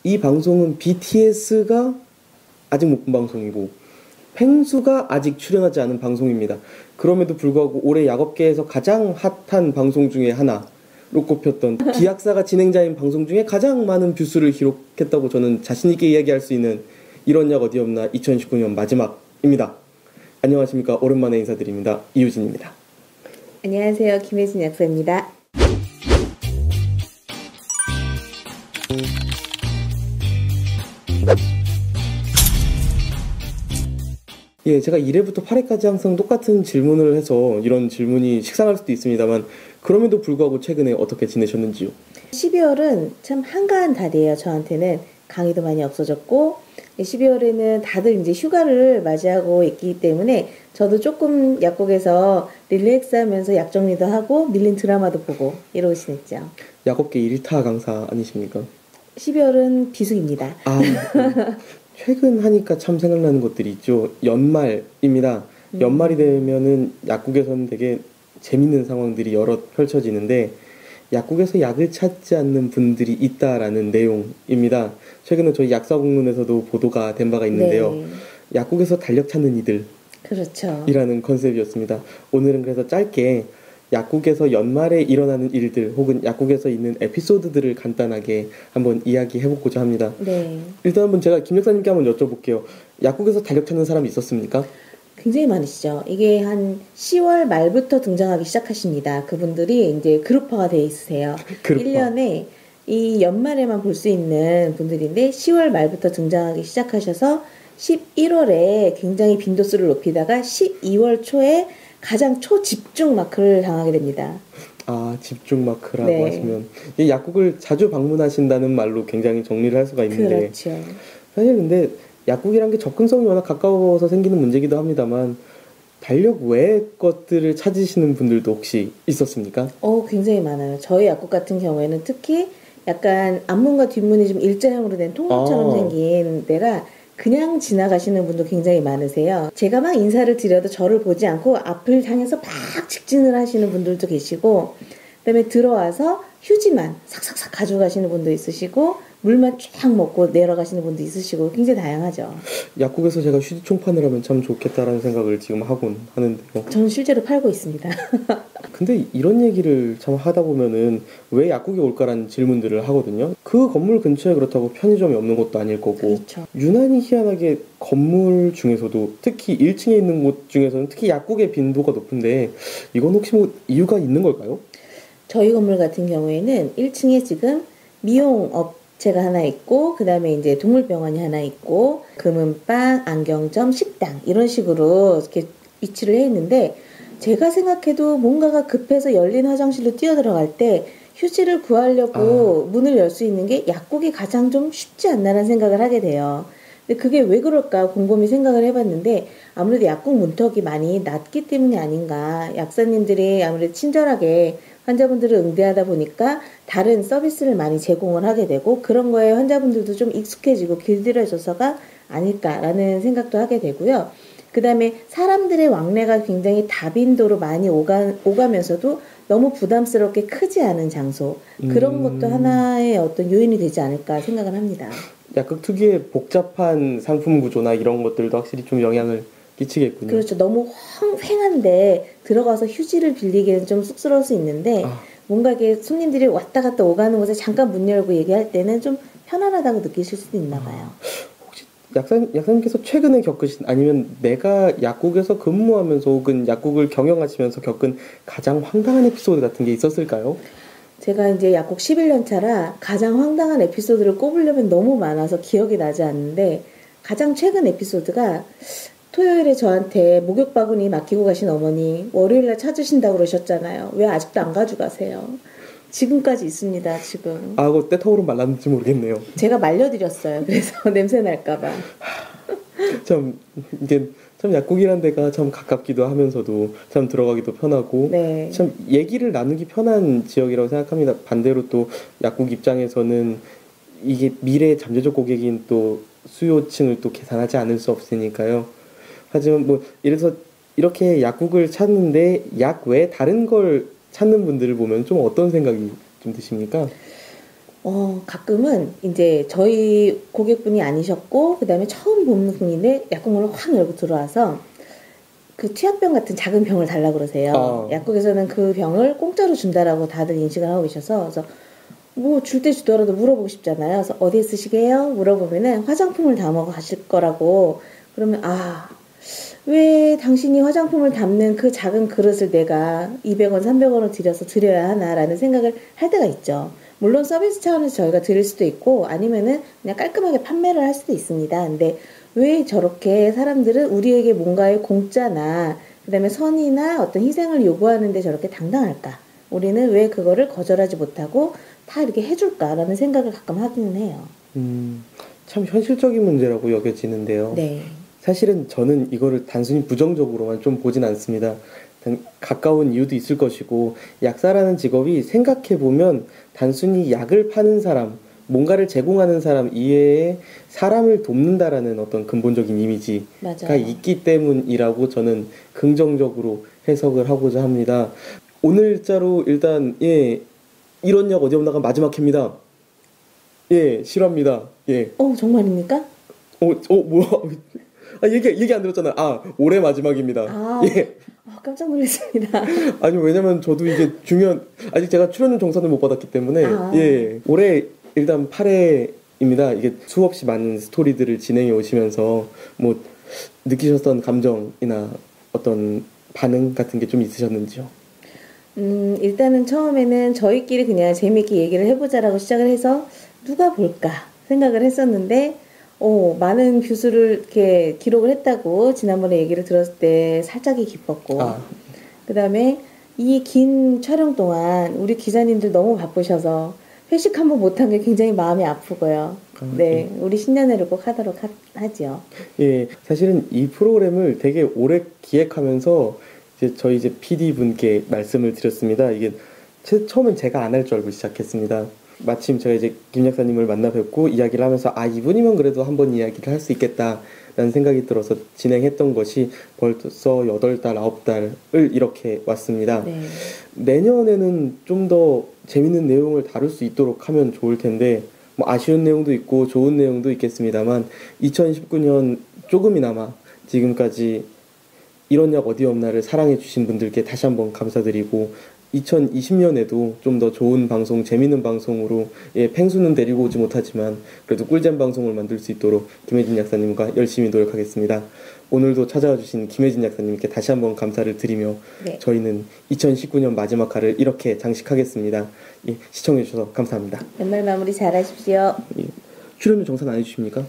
이 방송은 BTS가 아직 못 본 방송이고 펭수가 아직 출연하지 않은 방송입니다. 그럼에도 불구하고 올해 약업계에서 가장 핫한 방송 중에 하나로 꼽혔던 기약사가 진행자인 방송 중에 가장 많은 뷰수를 기록했다고 저는 자신있게 이야기할 수 있는 이런 약 어디 없나 2019년 마지막입니다. 안녕하십니까. 오랜만에 인사드립니다. 이유진입니다. 안녕하세요. 김혜진 약사입니다. 예, 제가 1회부터 8회까지 항상 똑같은 질문을 해서 이런 질문이 식상할 수도 있습니다만 그럼에도 불구하고 최근에 어떻게 지내셨는지요? 12월은 참 한가한 달이에요. 저한테는 강의도 많이 없어졌고 12월에는 다들 이제 휴가를 맞이하고 있기 때문에 저도 조금 약국에서 릴렉스하면서 약 정리도 하고 밀린 드라마도 보고 이러고 지냈죠. 약업계 1타 강사 아니십니까? 12월은 비수기입니다. 최근 하니까 참 생각나는 것들이 있죠. 연말입니다. 연말이 되면은 약국에서는 되게 재밌는 상황들이 여럿 펼쳐지는데 약국에서 약을 찾지 않는 분들이 있다라는 내용입니다. 최근에 저희 약사공론에서도 보도가 된 바가 있는데요. 네. 약국에서 달력 찾는 이들. 그렇죠. 이라는 컨셉이었습니다. 오늘은 그래서 짧게 약국에서 연말에 일어나는 일들 혹은 약국에서 있는 에피소드들을 간단하게 한번 이야기해보고자 합니다. 네. 일단 한번 제가 김 역사님께 한번 여쭤볼게요. 약국에서 달력 찾는 사람이 있었습니까? 굉장히 많으시죠. 이게 한 10월 말부터 등장하기 시작하십니다. 그분들이 이제 그룹화가 되어 있으세요. 그룹화. 1년에 이 연말에만 볼 수 있는 분들인데 10월 말부터 등장하기 시작하셔서 11월에 굉장히 빈도수를 높이다가 12월 초에 가장 초집중 마크를 당하게 됩니다. 아, 집중 마크라고 네. 하시면 이 약국을 자주 방문하신다는 말로 굉장히 정리를 할 수가 있는데 그렇죠. 사실 근데 약국이란 게 접근성이 워낙 가까워서 생기는 문제이기도 합니다만 달력 외의 것들을 찾으시는 분들도 혹시 있었습니까? 굉장히 많아요. 저희 약국 같은 경우에는 특히 약간 앞문과 뒷문이 좀 일자형으로 된 통로처럼 생긴 데라 그냥 지나가시는 분도 굉장히 많으세요. 제가 막 인사를 드려도 저를 보지 않고 앞을 향해서 막 직진을 하시는 분들도 계시고 그다음에 들어와서 휴지만 삭삭삭 가져가시는 분도 있으시고 물만 쫙 먹고 내려가시는 분도 있으시고 굉장히 다양하죠. 약국에서 제가 휴지 총판을 하면 참 좋겠다라는 생각을 지금 하곤 하는데요. 저는 실제로 팔고 있습니다. 근데 이런 얘기를 참 하다 보면은 왜 약국에 올까라는 질문들을 하거든요. 그 건물 근처에 그렇다고 편의점이 없는 것도 아닐 거고 그렇죠. 유난히 희한하게 건물 중에서도 특히 1층에 있는 곳 중에서는 특히 약국의 빈도가 높은데 이건 혹시 뭐 이유가 있는 걸까요? 저희 건물 같은 경우에는 1층에 지금 미용업체가 하나 있고 그 다음에 이제 동물병원이 하나 있고 금은방, 안경점, 식당 이런 식으로 이렇게 위치를 해 있는데 제가 생각해도 뭔가가 급해서 열린 화장실로 뛰어들어갈 때 휴지를 구하려고 문을 열 수 있는 게 약국이 가장 좀 쉽지 않나라는 생각을 하게 돼요. 근데 그게 왜 그럴까 곰곰이 생각을 해봤는데 아무래도 약국 문턱이 많이 낮기 때문이 아닌가. 약사님들이 아무래도 친절하게 환자분들을 응대하다 보니까 다른 서비스를 많이 제공을 하게 되고 그런 거에 환자분들도 좀 익숙해지고 길들여져서가 아닐까라는 생각도 하게 되고요. 그 다음에 사람들의 왕래가 굉장히 다빈도로 많이 오가면서도 너무 부담스럽게 크지 않은 장소 그런 것도 하나의 어떤 요인이 되지 않을까 생각을 합니다. 약국 특유의 복잡한 상품 구조나 이런 것들도 확실히 좀 영향을 끼치겠군요. 그렇죠. 너무 휑한데 들어가서 휴지를 빌리기는 좀 쑥스러울 수 있는데 뭔가 이게 손님들이 왔다 갔다 오가는 곳에 잠깐 문 열고 얘기할 때는 좀 편안하다고 느끼실 수도 있나 봐요. 혹시 약사님께서 최근에 겪으신 아니면 내가 약국에서 근무하면서 혹은 약국을 경영하시면서 겪은 가장 황당한 에피소드 같은 게 있었을까요? 제가 이제 약국 11년 차라 가장 황당한 에피소드를 꼽으려면 너무 많아서 기억이 나지 않는데 가장 최근 에피소드가 토요일에 저한테 목욕 바구니 맡기고 가신 어머니 월요일날 찾으신다고 그러셨잖아요. 왜 아직도 안 가져가세요? 지금까지 있습니다. 지금. 그거 때터울은 말랐는지 모르겠네요. 제가 말려드렸어요. 그래서 냄새 날까봐. 참 이게 참 약국이란 데가 참 가깝기도 하면서도 참 들어가기도 편하고 네. 참 얘기를 나누기 편한 지역이라고 생각합니다. 반대로 또 약국 입장에서는 이게 미래의 잠재적 고객인 또 수요층을 또 계산하지 않을 수 없으니까요. 하지만 뭐 이래서 이렇게 약국을 찾는데 약 외에 다른 걸 찾는 분들을 보면 좀 어떤 생각이 좀 드십니까? 가끔은 이제 저희 고객분이 아니셨고, 그 다음에 처음 본 분인데 약국문을 확 열고 들어와서 그 취약병 같은 작은 병을 달라고 그러세요. 약국에서는 그 병을 공짜로 준다라고 다들 인식을 하고 계셔서, 그래서 뭐 줄 때 주더라도 물어보고 싶잖아요. 그래서 어디에 쓰시게요? 물어보면은 화장품을 담아 가실 거라고. 그러면 왜 당신이 화장품을 담는 그 작은 그릇을 내가 200원, 300원을 들여서 드려야 하나라는 생각을 할 때가 있죠. 물론 서비스 차원에서 저희가 드릴 수도 있고 아니면은 그냥 깔끔하게 판매를 할 수도 있습니다. 근데 왜 저렇게 사람들은 우리에게 뭔가의 공짜나 그다음에 선의나 어떤 희생을 요구하는데 저렇게 당당할까? 우리는 왜 그거를 거절하지 못하고 다 이렇게 해줄까라는 생각을 가끔 하기는 해요. 참 현실적인 문제라고 여겨지는데요. 네. 사실은 저는 이거를 단순히 부정적으로만 좀 보진 않습니다. 가까운 이유도 있을 것이고, 약사라는 직업이 생각해보면 단순히 약을 파는 사람, 뭔가를 제공하는 사람 이외에 사람을 돕는다라는 어떤 근본적인 이미지가 맞아요. 있기 때문이라고 저는 긍정적으로 해석을 하고자 합니다. 오늘자로 일단, 이런 약 어디 없나가 마지막 회입니다. 실화입니다. 정말입니까? 뭐야? 얘기 안 들었잖아요. 올해 마지막입니다. 깜짝 놀랐습니다. 아니, 왜냐면 저도 이게 아직 제가 출연료 정산을 못 받았기 때문에, 올해 일단 8회입니다. 이게 수없이 많은 스토리들을 진행해 오시면서, 뭐, 느끼셨던 감정이나 어떤 반응 같은 게 좀 있으셨는지요? 일단은 처음에는 저희끼리 그냥 재미있게 얘기를 해보자라고 시작을 해서 누가 볼까 생각을 했었는데, 많은 뷰수를 이렇게 기록을 했다고 지난번에 얘기를 들었을 때 살짝이 기뻤고, 그 다음에 이 긴 촬영 동안 우리 기자님들 너무 바쁘셔서 회식 한번 못한 게 굉장히 마음이 아프고요. 우리 신년회를 꼭 하도록 하지요. 사실은 이 프로그램을 되게 오래 기획하면서 저희 PD 분께 말씀을 드렸습니다. 이게 처음엔 제가 안 할 줄 알고 시작했습니다. 마침 제가 김 약사님을 만나 뵙고 이야기를 하면서 이분이면 그래도 한번 이야기를 할 수 있겠다라는 생각이 들어서 진행했던 것이 벌써 8달, 9달을 이렇게 왔습니다. 내년에는 좀 더 재밌는 내용을 다룰 수 있도록 하면 좋을 텐데, 뭐 아쉬운 내용도 있고 좋은 내용도 있겠습니다만 2019년 조금이나마 지금까지 이런 약 어디 없나를 사랑해 주신 분들께 다시 한번 감사드리고, 2020년에도 좀 더 좋은 방송, 재밌는 방송으로, 펭수는 데리고 오지 못하지만 그래도 꿀잼 방송을 만들 수 있도록 김혜진 약사님과 열심히 노력하겠습니다. 오늘도 찾아와 주신 김혜진 약사님께 다시 한번 감사를 드리며, 저희는 2019년 마지막 화를 이렇게 장식하겠습니다. 시청해 주셔서 감사합니다. 연말 마무리 잘 하십시오. 출연료 정산 안 해주십니까?